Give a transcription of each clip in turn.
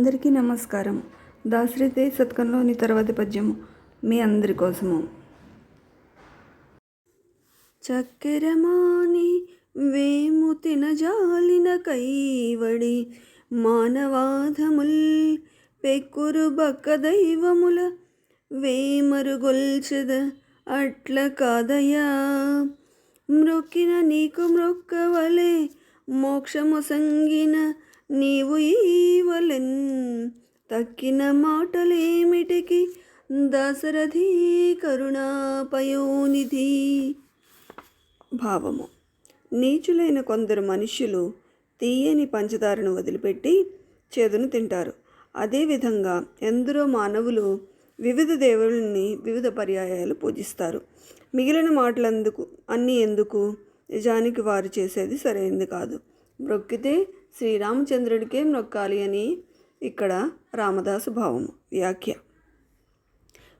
అందరికీ నమస్కారం. దాశరథి శతకంలోని తర్వాతి పద్యము మీ అందరి కోసము. చక్కెరమాని వేము తినజాలిన కైవడి మానవాధముల్ పెక్కురు బక్క దైవముల వేమరుగొల్చెద అట్ల కాదయా. మ్రొక్కిన నీకు మ్రొక్కవలే మోక్షము సంగిన నీవు ఈవలెన్ తక్కిన మాటలేమిటికి దాశరథి కరుణాపయోనిధి. భావము: నీచులైన కొందరు మనుష్యులు తీయని పంచదారను వదిలిపెట్టి చేదును తింటారు. అదేవిధంగా ఎందరో మానవులు వివిధ దేవుళ్ళని వివిధ పర్యాయాలు పూజిస్తారు. మిగిలిన మాటలందుకు అన్నీ ఎందుకు? నిజానికి వారు చేసేది సరైనది కాదు. మ్రొక్కితే శ్రీరామచంద్రుడికే మ్రొక్కాలి అని ఇక్కడ రామదాసు భావము. వ్యాఖ్య: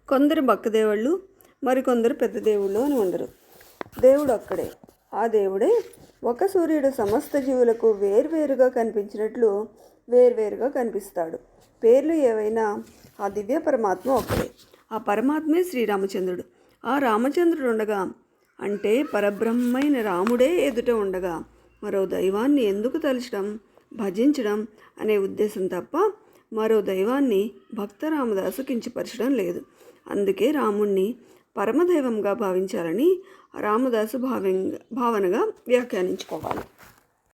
కొందరు బక్కదేవుళ్ళు, మరికొందరు పెద్ద దేవుళ్ళు అని ఉండరు. దేవుడు ఒక్కడే. ఆ దేవుడే ఒక సూర్యుడు సమస్త జీవులకు వేర్వేరుగా కనిపించినట్లు వేర్వేరుగా కనిపిస్తాడు. పేర్లు ఏవైనా ఆ దివ్య పరమాత్మ ఒక్కడే. ఆ పరమాత్మే శ్రీరామచంద్రుడు. ఆ రామచంద్రుడు ఉండగా, అంటే పరబ్రహ్మైన రాముడే ఎదుట ఉండగా మరో దైవాన్ని ఎందుకు తలచడం, భజించడం అనే ఉద్దేశం తప్ప మరో దైవాన్ని భక్త రామదాసు కించపరచడం లేదు. అందుకే రాముణ్ణి పరమదైవంగా భావించాలని రామదాసు భావనగా వ్యాఖ్యానించుకోవాలి.